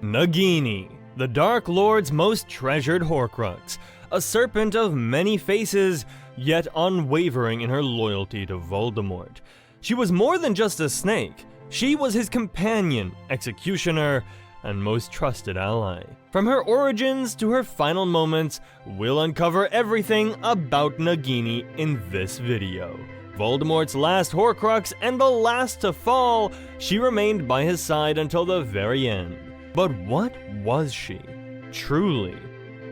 Nagini, the Dark Lord's most treasured Horcrux, a serpent of many faces, yet unwavering in her loyalty to Voldemort. She was more than just a snake. She was his companion, executioner, and most trusted ally. From her origins to her final moments, we'll uncover everything about Nagini in this video. Voldemort's last Horcrux and the last to fall, she remained by his side until the very end. But what was she, truly?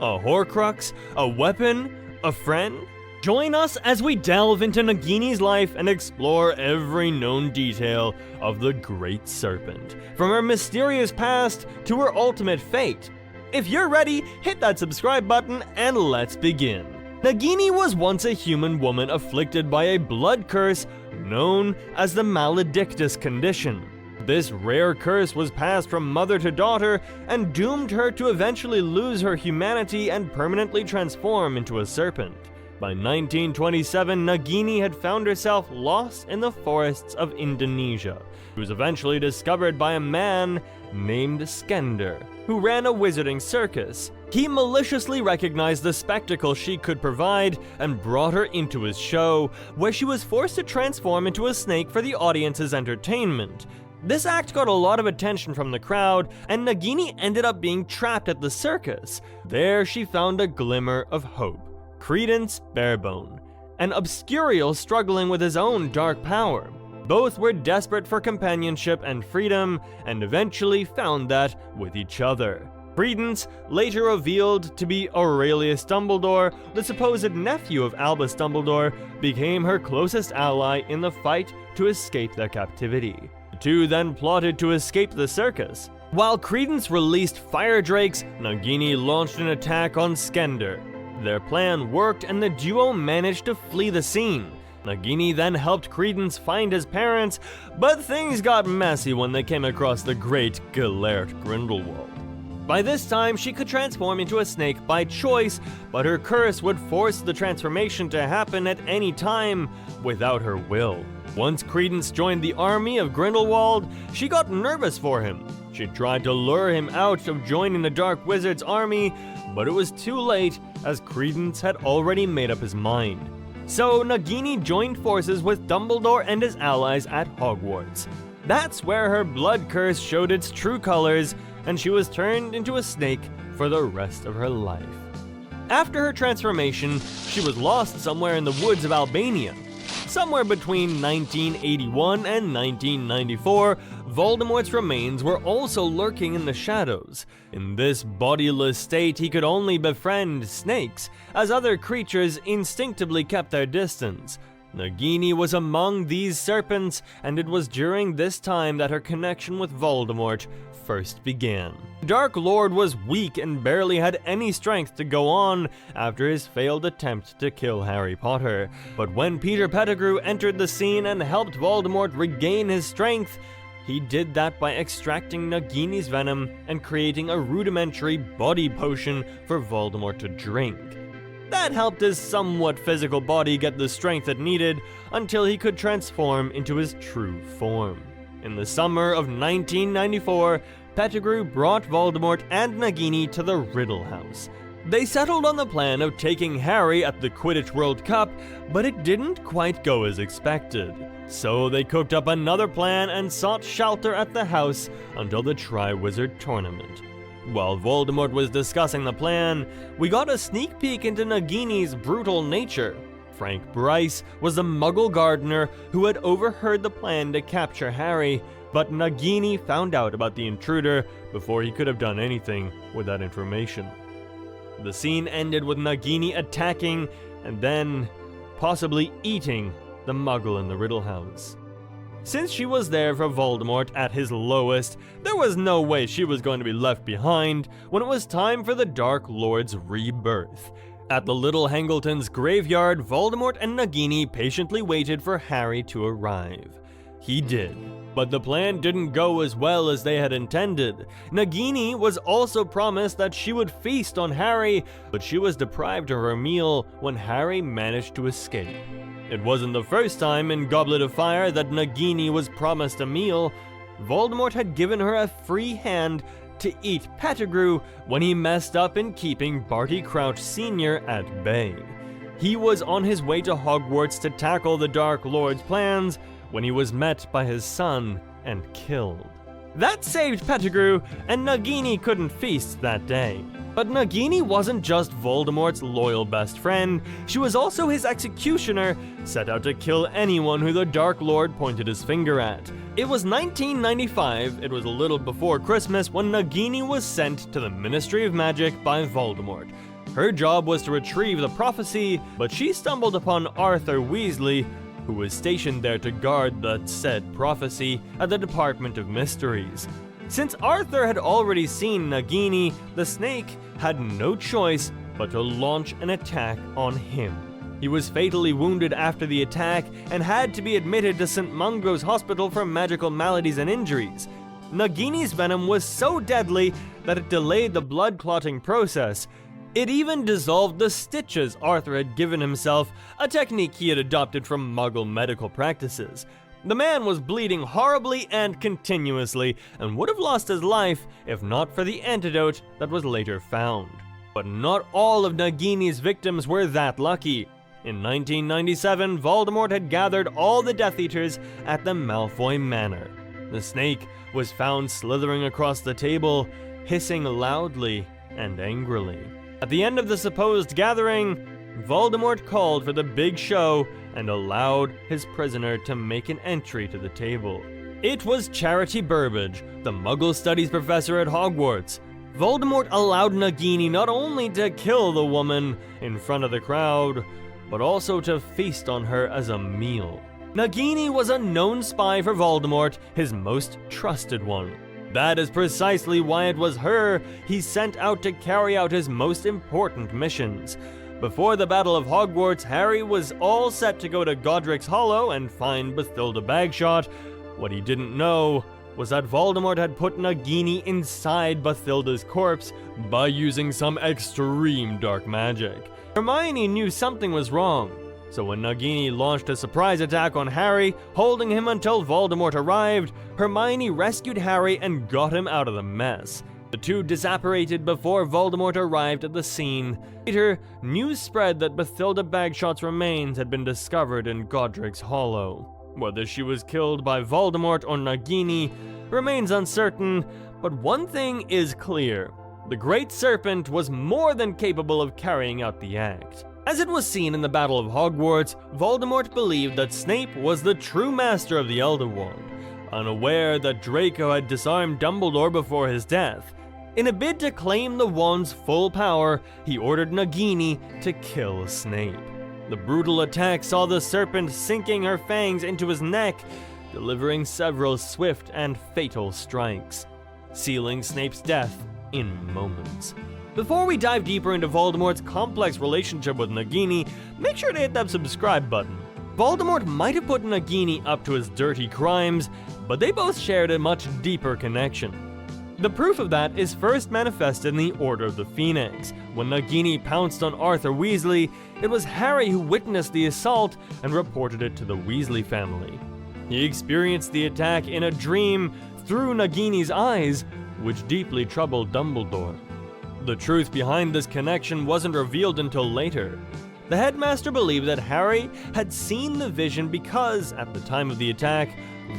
A Horcrux? A weapon? A friend? Join us as we delve into Nagini's life and explore every known detail of the Great Serpent, from her mysterious past to her ultimate fate. If you're ready, hit that subscribe button and let's begin. Nagini was once a human woman afflicted by a blood curse known as the Maledictus condition. This rare curse was passed from mother to daughter and doomed her to eventually lose her humanity and permanently transform into a serpent. By 1927, Nagini had found herself lost in the forests of Indonesia. She was eventually discovered by a man named Skender, who ran a wizarding circus. He maliciously recognized the spectacle she could provide and brought her into his show, where she was forced to transform into a snake for the audience's entertainment. This act got a lot of attention from the crowd, and Nagini ended up being trapped at the circus. There she found a glimmer of hope. Credence Barebone, an Obscurial struggling with his own dark power. Both were desperate for companionship and freedom, and eventually found that with each other. Credence, later revealed to be Aurelius Dumbledore, the supposed nephew of Albus Dumbledore, became her closest ally in the fight to escape their captivity. The two then plotted to escape the circus. While Credence released fire drakes, Nagini launched an attack on Skender. Their plan worked and the duo managed to flee the scene. Nagini then helped Credence find his parents, but things got messy when they came across the great Gellert Grindelwald. By this time, she could transform into a snake by choice, but her curse would force the transformation to happen at any time without her will. Once Credence joined the army of Grindelwald, she got nervous for him. She tried to lure him out of joining the Dark Wizard's army, but it was too late, as Credence had already made up his mind. So Nagini joined forces with Dumbledore and his allies at Hogwarts. That's where her blood curse showed its true colors, and she was turned into a snake for the rest of her life. After her transformation, she was lost somewhere in the woods of Albania. Somewhere between 1981 and 1994, Voldemort's remains were also lurking in the shadows. In this bodiless state, he could only befriend snakes, as other creatures instinctively kept their distance. Nagini was among these serpents, and it was during this time that her connection with Voldemort first began. The Dark Lord was weak and barely had any strength to go on after his failed attempt to kill Harry Potter. But when Peter Pettigrew entered the scene and helped Voldemort regain his strength, he did that by extracting Nagini's venom and creating a rudimentary body potion for Voldemort to drink. That helped his somewhat physical body get the strength it needed until he could transform into his true form. In the summer of 1994, Pettigrew brought Voldemort and Nagini to the Riddle House. They settled on the plan of taking Harry at the Quidditch World Cup, but it didn't quite go as expected. So they cooked up another plan and sought shelter at the house until the Triwizard Tournament. While Voldemort was discussing the plan, we got a sneak peek into Nagini's brutal nature. Frank Bryce was the Muggle gardener who had overheard the plan to capture Harry, but Nagini found out about the intruder before he could have done anything with that information. The scene ended with Nagini attacking and then possibly eating the Muggle in the Riddle House. Since she was there for Voldemort at his lowest, there was no way she was going to be left behind when it was time for the Dark Lord's rebirth. At the Little Hangleton's graveyard, Voldemort and Nagini patiently waited for Harry to arrive. He did, but the plan didn't go as well as they had intended. Nagini was also promised that she would feast on Harry, but she was deprived of her meal when Harry managed to escape. It wasn't the first time in Goblet of Fire that Nagini was promised a meal. Voldemort had given her a free hand to eat Pettigrew when he messed up in keeping Barty Crouch Sr. at bay. He was on his way to Hogwarts to tackle the Dark Lord's plans when he was met by his son and killed. That saved Pettigrew, and Nagini couldn't feast that day. But Nagini wasn't just Voldemort's loyal best friend, she was also his executioner, set out to kill anyone who the Dark Lord pointed his finger at. It was 1995, it was a little before Christmas, when Nagini was sent to the Ministry of Magic by Voldemort. Her job was to retrieve the prophecy, but she stumbled upon Arthur Weasley, who was stationed there to guard the said prophecy at the Department of Mysteries. Since Arthur had already seen Nagini, the snake had no choice but to launch an attack on him. He was fatally wounded after the attack and had to be admitted to St. Mungo's Hospital for magical maladies and injuries. Nagini's venom was so deadly that it delayed the blood clotting process. It even dissolved the stitches Arthur had given himself, a technique he had adopted from Muggle medical practices. The man was bleeding horribly and continuously, and would have lost his life if not for the antidote that was later found. But not all of Nagini's victims were that lucky. In 1997, Voldemort had gathered all the Death Eaters at the Malfoy Manor. The snake was found slithering across the table, hissing loudly and angrily. At the end of the supposed gathering, Voldemort called for the big show and allowed his prisoner to make an entry to the table. It was Charity Burbage, the Muggle Studies professor at Hogwarts. Voldemort allowed Nagini not only to kill the woman in front of the crowd, but also to feast on her as a meal. Nagini was a known spy for Voldemort, his most trusted one. That is precisely why it was her he sent out to carry out his most important missions. Before the Battle of Hogwarts, Harry was all set to go to Godric's Hollow and find Bathilda Bagshot. What he didn't know was that Voldemort had put Nagini inside Bathilda's corpse by using some extreme dark magic. Hermione knew something was wrong, so when Nagini launched a surprise attack on Harry, holding him until Voldemort arrived, Hermione rescued Harry and got him out of the mess. The two disapparated before Voldemort arrived at the scene. Later, news spread that Bathilda Bagshot's remains had been discovered in Godric's Hollow. Whether she was killed by Voldemort or Nagini remains uncertain, but one thing is clear. The Great Serpent was more than capable of carrying out the act. As it was seen in the Battle of Hogwarts, Voldemort believed that Snape was the true master of the Elder Wand, unaware that Draco had disarmed Dumbledore before his death. In a bid to claim the wand's full power, he ordered Nagini to kill Snape. The brutal attack saw the serpent sinking her fangs into his neck, delivering several swift and fatal strikes, sealing Snape's death in moments. Before we dive deeper into Voldemort's complex relationship with Nagini, make sure to hit that subscribe button. Voldemort might have put Nagini up to his dirty crimes, but they both shared a much deeper connection. The proof of that is first manifested in the Order of the Phoenix. When Nagini pounced on Arthur Weasley, it was Harry who witnessed the assault and reported it to the Weasley family. He experienced the attack in a dream through Nagini's eyes, which deeply troubled Dumbledore. The truth behind this connection wasn't revealed until later. The headmaster believed that Harry had seen the vision because, at the time of the attack,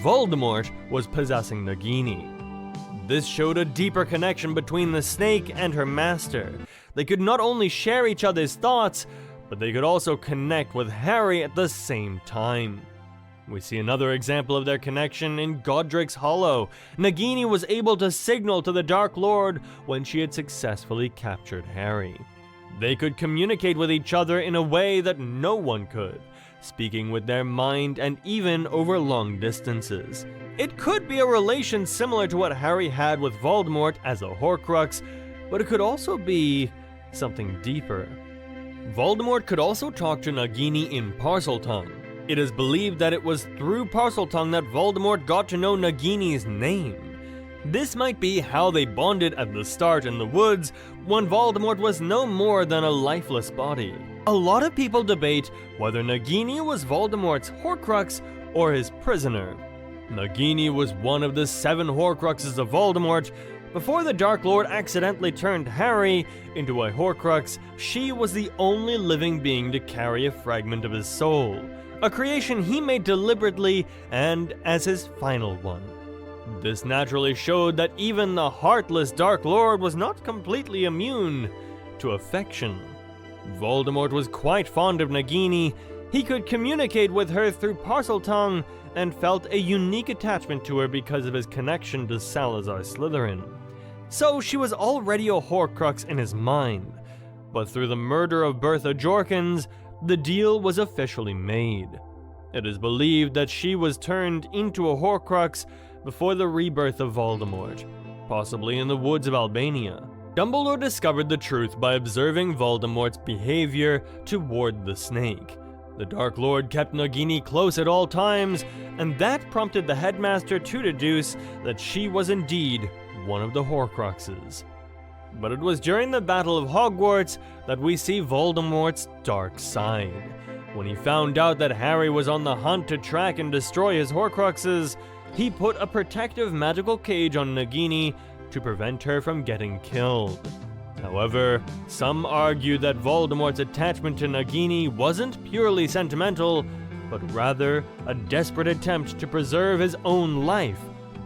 Voldemort was possessing Nagini. This showed a deeper connection between the snake and her master. They could not only share each other's thoughts, but they could also connect with Harry at the same time. We see another example of their connection in Godric's Hollow. Nagini was able to signal to the Dark Lord when she had successfully captured Harry. They could communicate with each other in a way that no one could, speaking with their mind and even over long distances. It could be a relation similar to what Harry had with Voldemort as a Horcrux, but it could also be something deeper. Voldemort could also talk to Nagini in Parseltongue. It is believed that it was through Parseltongue that Voldemort got to know Nagini's name. This might be how they bonded at the start in the woods, when Voldemort was no more than a lifeless body. A lot of people debate whether Nagini was Voldemort's Horcrux or his prisoner. Nagini was one of the 7 Horcruxes of Voldemort, Before the Dark Lord accidentally turned Harry into a Horcrux, she was the only living being to carry a fragment of his soul, a creation he made deliberately and as his final one. This naturally showed that even the heartless Dark Lord was not completely immune to affection. Voldemort was quite fond of Nagini. He could communicate with her through Parseltongue and felt a unique attachment to her because of his connection to Salazar Slytherin. So she was already a Horcrux in his mind, but through the murder of Bertha Jorkins, the deal was officially made. It is believed that she was turned into a Horcrux before the rebirth of Voldemort, possibly in the woods of Albania. Dumbledore discovered the truth by observing Voldemort's behavior toward the snake. The Dark Lord kept Nagini close at all times, and that prompted the headmaster to deduce that she was indeed one of the Horcruxes. But it was during the Battle of Hogwarts that we see Voldemort's dark side. When he found out that Harry was on the hunt to track and destroy his Horcruxes, he put a protective magical cage on Nagini to prevent her from getting killed. However, some argue that Voldemort's attachment to Nagini wasn't purely sentimental, but rather a desperate attempt to preserve his own life.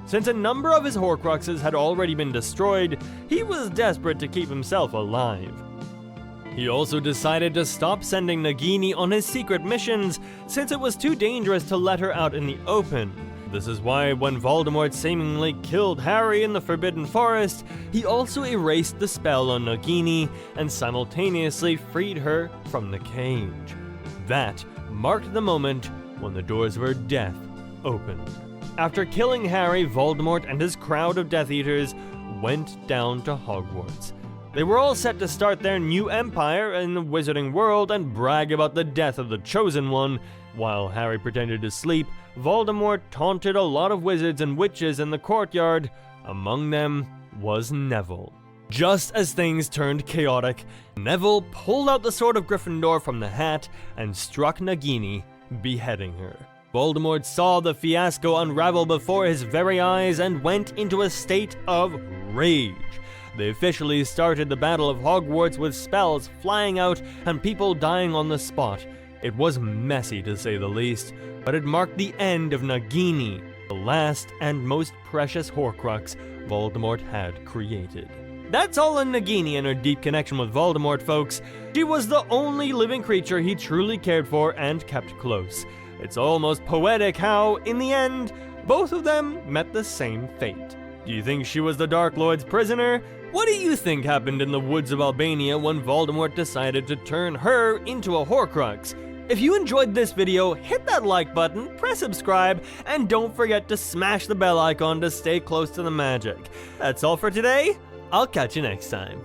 Since a number of his Horcruxes had already been destroyed, he was desperate to keep himself alive. He also decided to stop sending Nagini on his secret missions, since it was too dangerous to let her out in the open. This is why when Voldemort seemingly killed Harry in the Forbidden Forest, he also erased the spell on Nagini and simultaneously freed her from the cage. That marked the moment when the doors of her death opened. After killing Harry, Voldemort and his crowd of Death Eaters went down to Hogwarts. They were all set to start their new empire in the wizarding world and brag about the death of the Chosen One. While Harry pretended to sleep, Voldemort taunted a lot of wizards and witches in the courtyard. Among them was Neville. Just as things turned chaotic, Neville pulled out the Sword of Gryffindor from the hat and struck Nagini, beheading her. Voldemort saw the fiasco unravel before his very eyes and went into a state of rage. They officially started the Battle of Hogwarts with spells flying out and people dying on the spot. It was messy to say the least, but it marked the end of Nagini, the last and most precious Horcrux Voldemort had created. That's all on Nagini and her deep connection with Voldemort, folks. She was the only living creature he truly cared for and kept close. It's almost poetic how, in the end, both of them met the same fate. Do you think she was the Dark Lord's prisoner? What do you think happened in the woods of Albania when Voldemort decided to turn her into a Horcrux? If you enjoyed this video, hit that like button, press subscribe, and don't forget to smash the bell icon to stay close to the magic. That's all for today. I'll catch you next time.